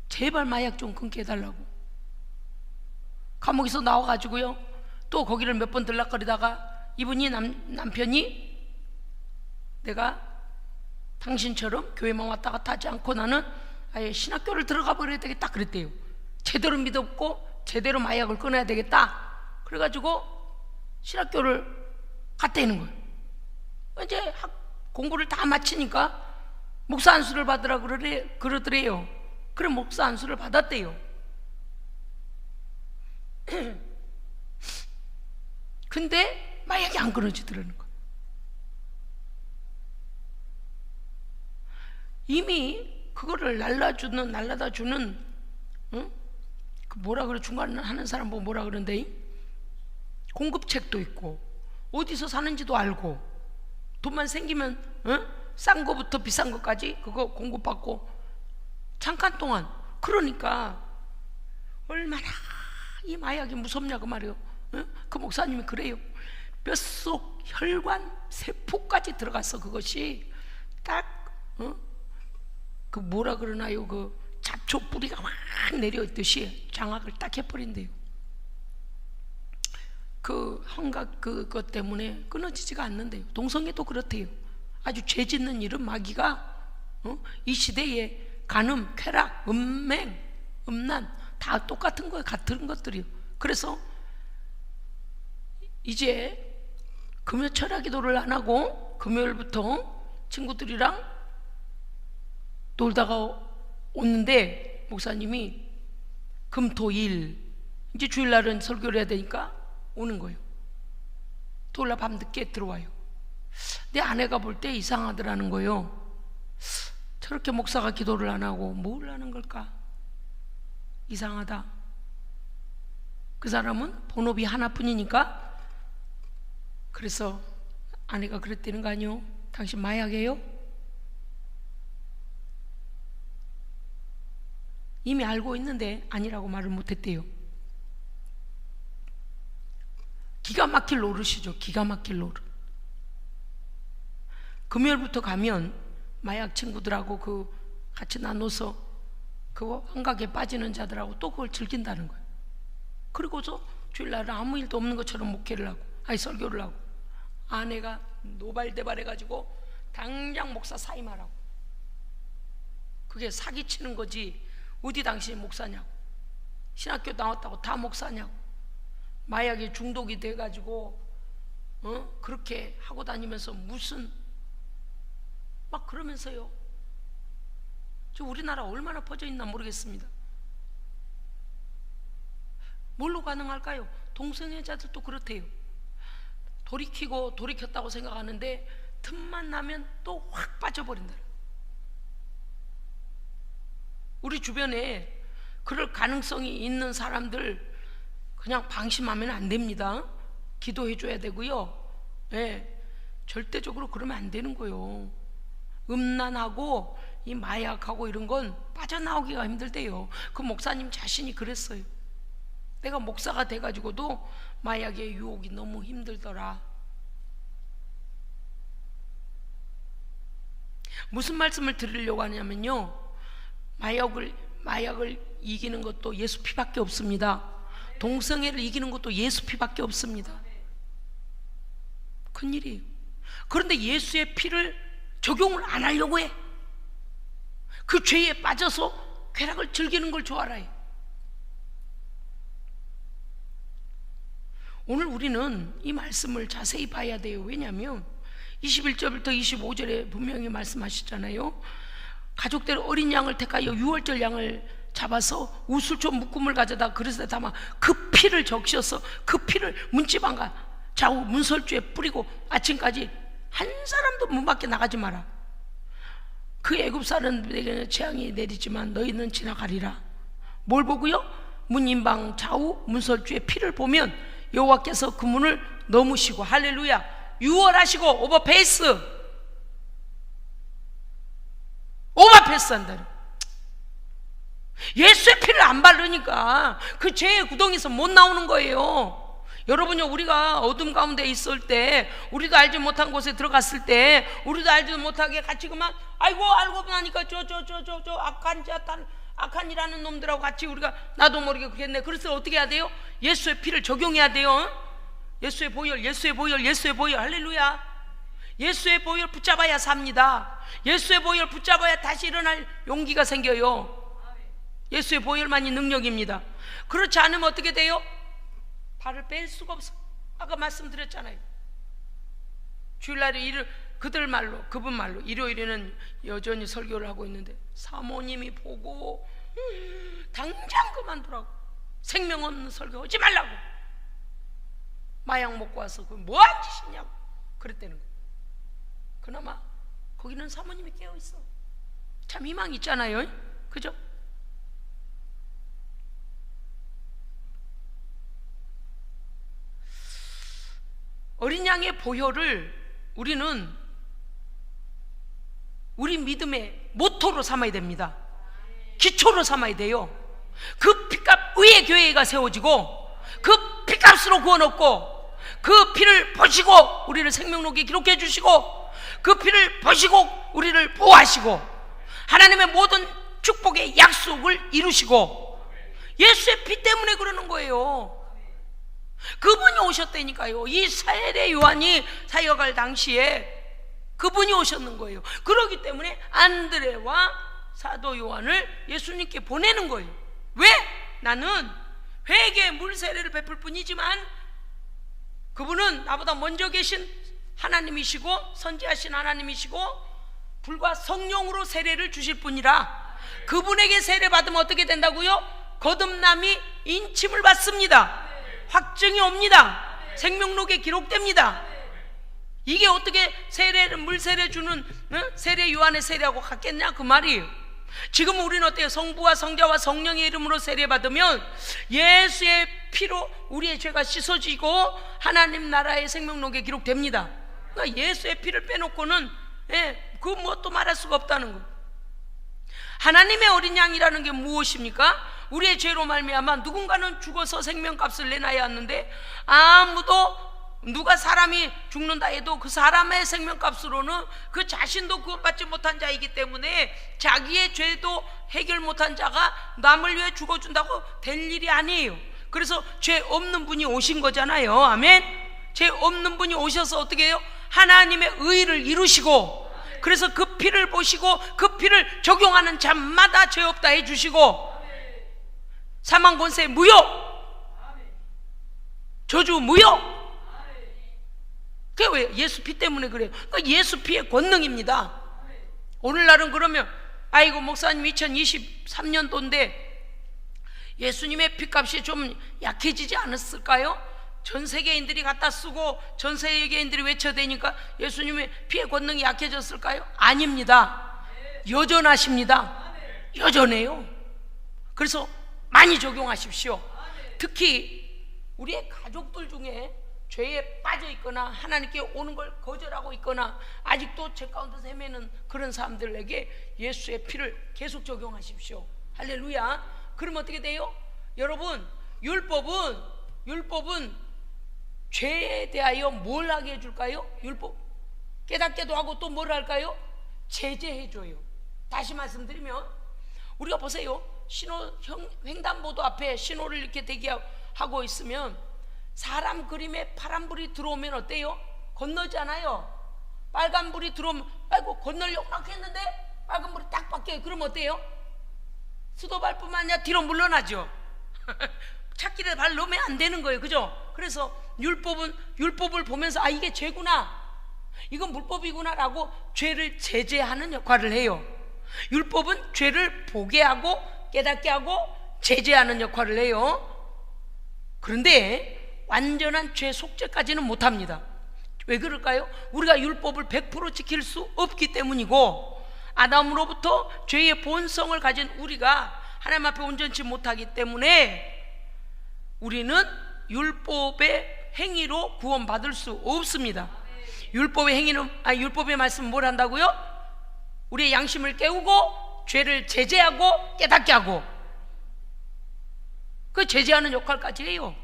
제발 마약 좀 끊게 해달라고. 감옥에서 나와가지고요, 또 거기를 몇 번 들락거리다가 이분이 남편이 내가 당신처럼 교회만 왔다 갔다 하지 않고 나는 아예 신학교를 들어가 버려야 되겠다 그랬대요. 제대로 믿었고 제대로 마약을 끊어야 되겠다. 그래가지고 신학교를 갔다는 거예요. 이제 공부를 다 마치니까 목사 안수를 받으라 그러더래요. 그래 목사 안수를 받았대요. 근데 마약이 안 끊어지더라는 거예요. 이미 그거를 날라다 주는, 응? 그 뭐라 그래, 중간에 하는 사람 보고 뭐라 그런데, 공급책도 있고 어디서 사는지도 알고 돈만 생기면, 응? 싼 거부터 비싼 거까지 그거 공급받고 잠깐 동안. 그러니까 얼마나 이 마약이 무섭냐고 말이에요. 응? 그 목사님이 그래요. 뼛속 혈관 세포까지 들어가서 그것이 딱, 그 뭐라 그러나요? 그 잡초 뿌리가 확 내려있듯이 장악을 딱 해버린대요. 그 환각 그것 때문에 끊어지지가 않는데요. 동성애도 그렇대요. 아주 죄 짓는 일은 마귀가, 이 시대에 간음, 쾌락, 음맹, 음란 다 똑같은 거예요. 같은 것들이요. 그래서 이제 금요 철야 기도를 안 하고 금요일부터 친구들이랑 놀다가 오는데 목사님이 금토일 이제 주일날은 설교를 해야 되니까 오는 거예요. 토요일날 밤늦게 들어와요. 내 아내가 볼 때 이상하더라는 거예요. 저렇게 목사가 기도를 안 하고 뭘 하는 걸까? 이상하다. 그 사람은 본업이 하나뿐이니까. 그래서 아내가 그랬다는 거 아니요? 당신 마약이에요? 이미 알고 있는데 아니라고 말을 못했대요. 기가 막힐 노릇이죠. 기가 막힐 노릇. 금요일부터 가면 마약 친구들하고 그 같이 나눠서 그 환각에 빠지는 자들하고 또 그걸 즐긴다는 거예요. 그리고서 주일날은 아무 일도 없는 것처럼 목회를 하고, 설교를 하고, 아내가 노발대발해가지고 당장 목사 사임하라고. 그게 사기치는 거지. 어디 당신이 목사냐고. 신학교 나왔다고 다 목사냐고. 마약에 중독이 돼가지고 그렇게 하고 다니면서 무슨 막 그러면서요. 저 우리나라 얼마나 퍼져 있나 모르겠습니다. 뭘로 가능할까요? 동성애자들도 그렇대요. 돌이켰다고 생각하는데 틈만 나면 또 확 빠져버린다. 우리 주변에 그럴 가능성이 있는 사람들 그냥 방심하면 안 됩니다. 기도해 줘야 되고요. 네, 절대적으로 그러면 안 되는 거예요. 음란하고 이 마약하고 이런 건 빠져나오기가 힘들대요. 그 목사님 자신이 그랬어요. 내가 목사가 돼가지고도 마약의 유혹이 너무 힘들더라. 무슨 말씀을 드리려고 하냐면요, 마약을 이기는 것도 예수 피밖에 없습니다. 동성애를 이기는 것도 예수 피밖에 없습니다. 큰일이에요. 그런데 예수의 피를 적용을 안 하려고 해. 그 죄에 빠져서 쾌락을 즐기는 걸 좋아라 해. 오늘 우리는 이 말씀을 자세히 봐야 돼요. 왜냐하면 21절부터 25절에 분명히 말씀하셨잖아요. 가족들 어린 양을 택하여 유월절 양을 잡아서 우슬초 묶음을 가져다 그릇에 담아 그 피를 적셔서 그 피를 문지방과 좌우 문설주에 뿌리고 아침까지 한 사람도 문 밖에 나가지 마라. 그 애굽 사람들에게는 재앙이 내리지만 너희는 지나가리라. 뭘 보고요? 문 인방 좌우 문설주의 피를 보면 여호와께서 그 문을 넘으시고, 할렐루야, 유월하시고 오버페이스 한다. 예수의 피를 안 바르니까 그 죄의 구덩이에서 못 나오는 거예요. 여러분요, 우리가 어둠 가운데 있을 때, 우리도 알지 못한 곳에 들어갔을 때, 우리도 알지 못하게 같이 그만 알고 나니까 저 악한이라는 놈들하고 같이 우리가 나도 모르게 그랬네. 그래서 어떻게 해야 돼요? 예수의 피를 적용해야 돼요. 예수의 보혈, 할렐루야. 예수의 보혈 붙잡아야 삽니다. 예수의 보혈 붙잡아야 다시 일어날 용기가 생겨요. 예수의 보혈만이 능력입니다. 그렇지 않으면 어떻게 돼요? 발을 뺄 수가 없어. 아까 말씀드렸잖아요. 주일날에 그분 말로 일요일에는 여전히 설교를 하고 있는데 사모님이 보고 당장 그만두라고, 생명 없는 설교 하지 말라고, 마약 먹고 와서 그 뭐한 짓이냐고 그랬다는 거예요. 그나마 거기는 사모님이 깨어있어. 참 희망 있잖아요. 그죠? 어린 양의 보혈을 우리는 우리 믿음의 모토로 삼아야 됩니다. 기초로 삼아야 돼요. 그 피값 위에 교회가 세워지고 그 피값으로 구원 얻고 그 피를 보시고 우리를 생명록에 기록해 주시고 그 피를 보시고 우리를 보호하시고 하나님의 모든 축복의 약속을 이루시고, 예수의 피 때문에 그러는 거예요. 그분이 오셨다니까요. 이 세례 요한이 사역할 당시에 그분이 오셨는 거예요. 그렇기 때문에 안드레와 사도 요한을 예수님께 보내는 거예요. 왜? 나는 회개의 물 세례를 베풀 뿐이지만 그분은 나보다 먼저 계신 하나님이시고 선지하신 하나님이시고 불과 성령으로 세례를 주실 분이라 그분에게 세례 받으면 어떻게 된다고요? 거듭남이 인침을 받습니다. 확증이 옵니다. 생명록에 기록됩니다. 이게 어떻게 세례를 물세례 주는 세례 요한의 세례하고 같겠냐 그 말이에요. 지금 우리는 어때요? 성부와 성자와 성령의 이름으로 세례 받으면 예수의 피로 우리의 죄가 씻어지고 하나님 나라의 생명록에 기록됩니다. 그러니까 예수의 피를 빼놓고는 그 뭐 또 말할 수가 없다는 거. 하나님의 어린 양이라는 게 무엇입니까? 우리의 죄로 말미암아 누군가는 죽어서 생명값을 내놔야 하는데 누가 사람이 죽는다 해도 그 사람의 생명값으로는 그 자신도 구원받지 못한 자이기 때문에 자기의 죄도 해결 못한 자가 남을 위해 죽어준다고 될 일이 아니에요. 그래서 죄 없는 분이 오신 거잖아요. 아멘. 죄 없는 분이 오셔서 어떻게 해요? 하나님의 의를 이루시고, 그래서 그 피를 보시고 그 피를 적용하는 자마다 죄 없다 해주시고, 사망 권세 무효, 저주 무효. 그게 왜? 예수 피 때문에 그래요. 그러니까 예수 피의 권능입니다. 오늘날은 그러면 목사님 2023년도인데 예수님의 피값이 좀 약해지지 않았을까요? 전 세계인들이 갖다 쓰고 전 세계인들이 외쳐대니까 예수님의 피의 권능이 약해졌을까요? 아닙니다. 여전하십니다. 여전해요. 그래서 많이 적용하십시오. 특히 우리의 가족들 중에 죄에 빠져 있거나 하나님께 오는 걸 거절하고 있거나 아직도 죄 가운데서 헤매는 그런 사람들에게 예수의 피를 계속 적용하십시오. 할렐루야. 그러면 어떻게 돼요? 여러분, 율법은 죄에 대하여 뭘 하게 해줄까요? 율법 깨닫게도 하고 또 뭘 할까요? 제재해줘요. 다시 말씀드리면 우리가 보세요. 횡단보도 앞에 신호를 이렇게 대기하고 있으면 사람 그림에 파란불이 들어오면 어때요? 건너잖아요. 빨간불이 들어오면 아이고 건너려고 막 했는데 빨간불이 딱 바뀌어요. 그럼 어때요? 수도발뿐만 아니라 뒤로 물러나죠. 찾길에 발 넣으면 안 되는 거예요. 그죠? 그래서 율법을 보면서 아 이게 죄구나, 이건 물법이구나 라고 죄를 제재하는 역할을 해요. 율법은 죄를 보게 하고 깨닫게 하고 제재하는 역할을 해요. 그런데 완전한 죄 속죄까지는 못합니다. 왜 그럴까요? 우리가 율법을 100% 지킬 수 없기 때문이고, 아담으로부터 죄의 본성을 가진 우리가 하나님 앞에 온전치 못하기 때문에 우리는 율법의 행위로 구원받을 수 없습니다. 율법의 말씀은 뭘 한다고요? 우리의 양심을 깨우고 죄를 제재하고 깨닫게 하고, 그 제재하는 역할까지 해요.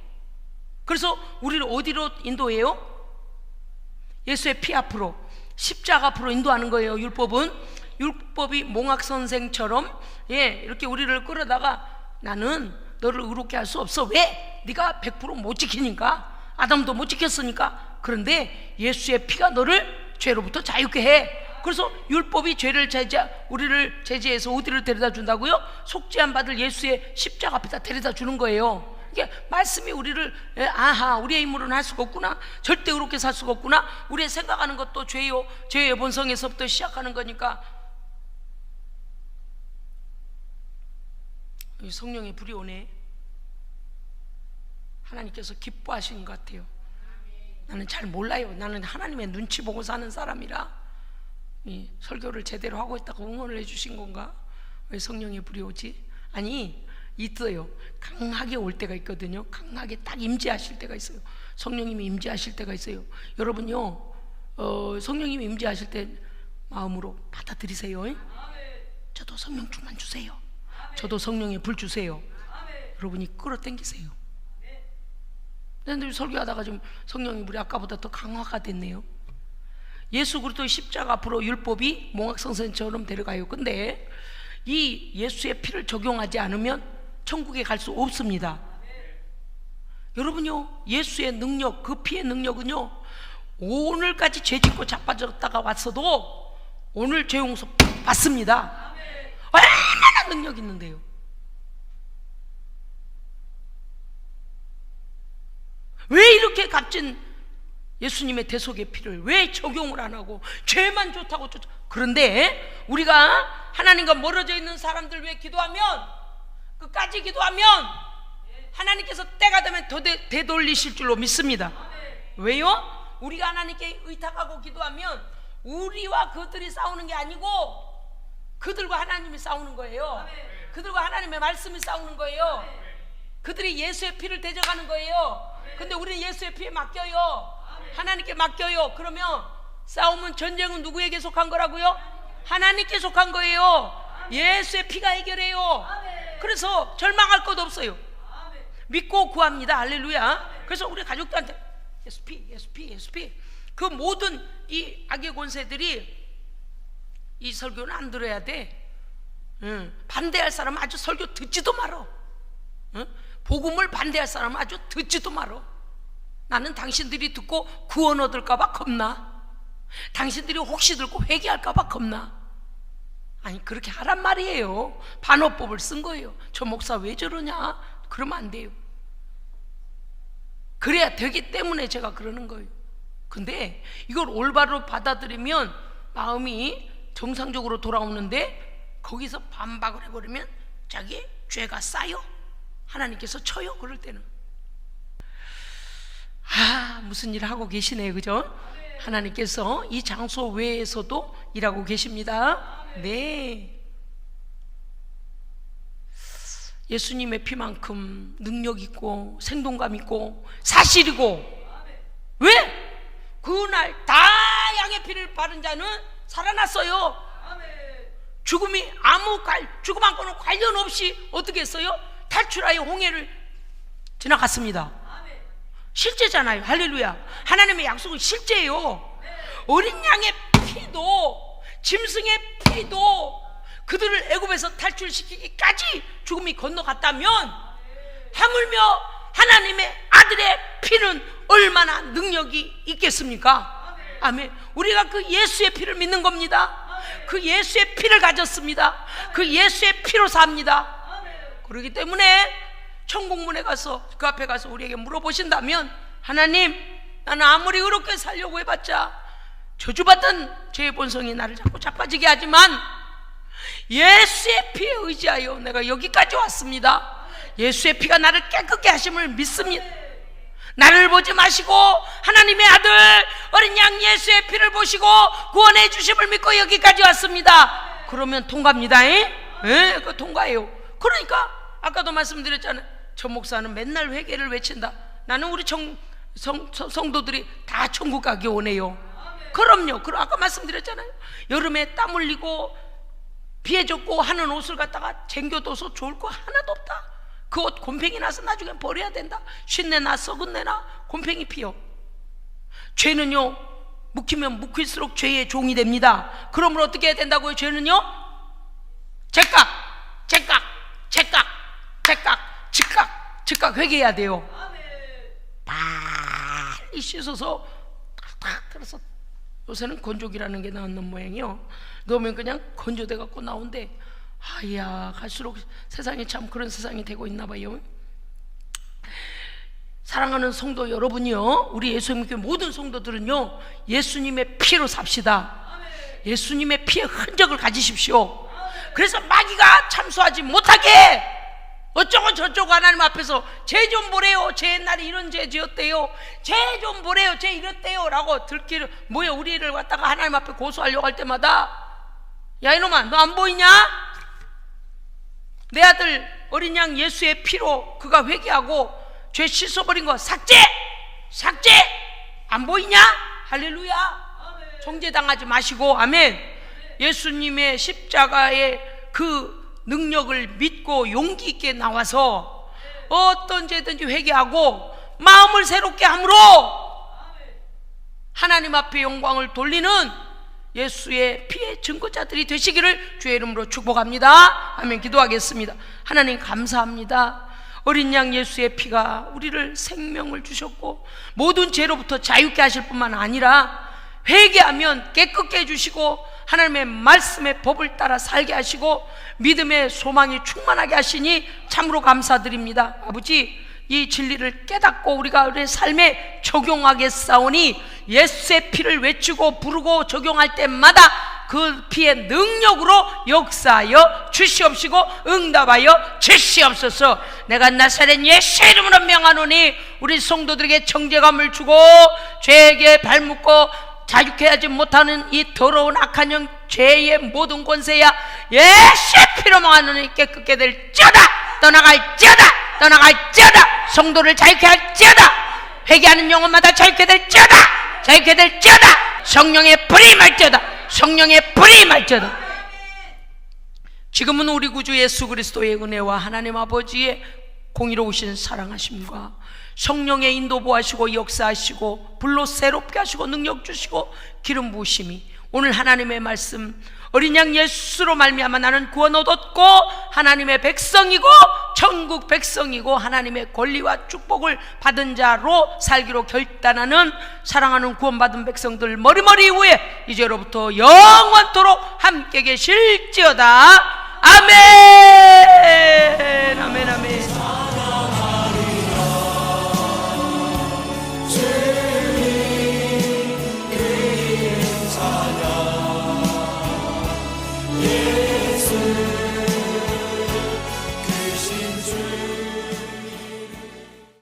그래서 우리를 어디로 인도해요? 예수의 피 앞으로, 십자가 앞으로 인도하는 거예요. 율법이 몽학 선생처럼 이렇게 우리를 끌어다가 나는 너를 의롭게 할 수 없어. 왜? 네가 100% 못 지키니까, 아담도 못 지켰으니까. 그런데 예수의 피가 너를 죄로부터 자유케 해. 그래서 율법이 우리를 제재해서 어디를 데려다 준다고요? 속죄함 받을 예수의 십자가 앞에다 데려다 주는 거예요. 이게 말씀이 우리를 아하, 우리의 힘으로는 할 수가 없구나, 절대 의롭게 살 수가 없구나, 우리의 생각하는 것도 죄의 본성에서부터 시작하는 거니까 성령의 불이 오네. 하나님께서 기뻐하시는 것 같아요. 나는 잘 몰라요. 나는 하나님의 눈치 보고 사는 사람이라 이 설교를 제대로 하고 있다고 응원을 해주신 건가? 왜 성령의 불이 오지? 아니, 있어요. 강하게 올 때가 있거든요. 강하게 딱 임재하실 때가 있어요. 성령님이 임재하실 때가 있어요. 여러분요, 성령님이 임재하실 때 마음으로 받아들이세요. 저도 성령 충만 주세요. 저도 성령의 불 주세요. 여러분이 끌어당기세요. 근데 설교하다가 좀 성령의 불이 아까보다 더 강화가 됐네요. 예수 그리스도의 십자가 앞으로 율법이 몽학선생처럼 데려가요. 근데 이 예수의 피를 적용하지 않으면 천국에 갈 수 없습니다. 여러분요, 예수의 능력, 그 피의 능력은요, 오늘까지 죄짓고 자빠졌다가 왔어도 오늘 죄 용서 받습니다. 얼마나 능력 있는데요. 왜 이렇게 값진 예수님의 대속의 피를 왜 적용을 안 하고 죄만 좋다고 그런데 우리가 하나님과 멀어져 있는 사람들 위해 기도하면, 끝까지 기도하면 하나님께서 때가 되면 더 되돌리실 줄로 믿습니다. 왜요? 우리가 하나님께 의탁하고 기도하면 우리와 그들이 싸우는 게 아니고 그들과 하나님이 싸우는 거예요. 그들과 하나님의 말씀이 싸우는 거예요. 그들이 예수의 피를 대적하는 거예요. 근데 우리는 예수의 피에 맡겨요. 하나님께 맡겨요. 그러면 싸움은, 전쟁은 누구에게 속한 거라고요? 하나님께 속한 거예요. 예수의 피가 해결해요. 그래서 절망할 것도 없어요. 믿고 구합니다. 할렐루야. 그래서 우리 가족들한테 예수피 그 모든 이 악의 권세들이 이 설교는 안 들어야 돼. 반대할 사람은 아주 설교 듣지도 말어. 복음을 반대할 사람은 아주 듣지도 말어. 나는 당신들이 듣고 구원 얻을까봐 겁나. 당신들이 혹시 듣고 회개할까봐 겁나. 아니, 그렇게 하란 말이에요. 반어법을 쓴 거예요. 저 목사 왜 저러냐? 그러면 안 돼요. 그래야 되기 때문에 제가 그러는 거예요. 근데 이걸 올바로 받아들이면 마음이 정상적으로 돌아오는데, 거기서 반박을 해버리면 자기 죄가 쌓여 하나님께서 쳐요. 그럴 때는 무슨 일을 하고 계시네요. 그죠? 하나님께서 이 장소 외에서도 일하고 계십니다. 네, 예수님의 피만큼 능력 있고 생동감 있고 사실이고, 왜? 그날 다 양의 피를 바른 자는 살아났어요. 죽음 한과는 관련 없이 어떻게 했어요? 탈출하여 홍해를 지나갔습니다. 실제잖아요. 할렐루야. 하나님의 약속은 실제예요. 어린 양의 피도, 짐승의 피도 그들을 애굽에서 탈출시키기까지 죽음이 건너갔다면 하물며 하나님의 아들의 피는 얼마나 능력이 있겠습니까? 아멘. 우리가 그 예수의 피를 믿는 겁니다. 그 예수의 피를 가졌습니다. 그 예수의 피로 삽니다. 그렇기 때문에 천국문에 가서 그 앞에 가서 우리에게 물어보신다면, 하나님, 나는 아무리 의롭게 살려고 해봤자 저주받은 죄의 본성이 나를 자꾸 자빠지게 하지만 예수의 피에 의지하여 내가 여기까지 왔습니다. 예수의 피가 나를 깨끗게 하심을 믿습니다. 나를 보지 마시고 하나님의 아들 어린 양 예수의 피를 보시고 구원해 주심을 믿고 여기까지 왔습니다. 그러면 통과입니다. 그 통과예요. 그러니까 아까도 말씀드렸잖아요. 저 목사는 맨날 회개를 외친다. 나는 우리 성도들이 다 천국 가기 원해요. 그럼요. 그럼 아까 말씀드렸잖아요. 여름에 땀 흘리고 비에 젖고 하는 옷을 갖다가 쟁겨둬서 좋을 거 하나도 없다. 그 옷 곰팡이 나서 나중에 버려야 된다. 쉰내나 썩은 내나 곰팡이 피요. 죄는요, 묵히면 묵힐수록 죄의 종이 됩니다. 그러므로 어떻게 해야 된다고요? 죄는요, 즉각 회개해야 돼요. 빨리 씻어서 탁 틀어서, 요새는 건조기라는 게 나왔는 모양이요. 넣으면 그냥 건조돼 갖고 나온대. 아야, 갈수록 세상이 참 그런 세상이 되고 있나 봐요. 사랑하는 성도 여러분이요, 우리 예수님께 모든 성도들은요, 예수님의 피로 삽시다. 예수님의 피의 흔적을 가지십시오. 그래서 마귀가 참수하지 못하게 어쩌고 저쩌고 하나님 앞에서 죄 좀 보래요, 제 옛날에 이런 죄 지었대요, 죄 좀 보래요, 죄 이랬대요 라고 들기를 뭐야, 우리를 갖다가 하나님 앞에 고소하려고 할 때마다, 야 이놈아, 너 안 보이냐? 내 아들 어린 양 예수의 피로 그가 회개하고 죄 씻어버린 거 삭제 안 보이냐? 할렐루야. 정죄당하지 마시고, 아멘. 예수님의 십자가의 그 능력을 믿고 용기 있게 나와서 어떤 죄든지 회개하고 마음을 새롭게 함으로 하나님 앞에 영광을 돌리는 예수의 피의 증거자들이 되시기를 주의 이름으로 축복합니다. 아멘. 기도하겠습니다. 하나님 감사합니다. 어린 양 예수의 피가 우리를 생명을 주셨고 모든 죄로부터 자유케 하실 뿐만 아니라 회개하면 깨끗게 해주시고 하나님의 말씀의 법을 따라 살게 하시고 믿음의 소망이 충만하게 하시니 참으로 감사드립니다. 아버지, 이 진리를 깨닫고 우리가 우리의 삶에 적용하겠사오니 예수의 피를 외치고 부르고 적용할 때마다 그 피의 능력으로 역사하여 주시옵시고 응답하여 주시옵소서. 내가 나사렛 예수의 이름으로 명하노니 우리 성도들에게 정죄감을 주고 죄에게 발묶고 자유케 하지 못하는 이 더러운 악한 영 죄의 모든 권세야 예수의 피로 명하노니 깨끗게 될지어다. 떠나갈지어다. 성도를 자유케 할지어다. 회개하는 영혼마다 자유케 될지어다. 성령의 불이 임할지어다. 지금은 우리 구주 예수 그리스도의 은혜와 하나님 아버지의 공의로우신 사랑하심과 성령의 인도 보하시고 역사하시고 불로 새롭게 하시고 능력 주시고 기름 부으심이 오늘 하나님의 말씀 어린 양 예수로 말미암아 나는 구원 얻었고 하나님의 백성이고 천국 백성이고 하나님의 권리와 축복을 받은 자로 살기로 결단하는 사랑하는 구원받은 백성들 머리머리 위에 이제로부터 영원토록 함께 계실지어다. 아멘.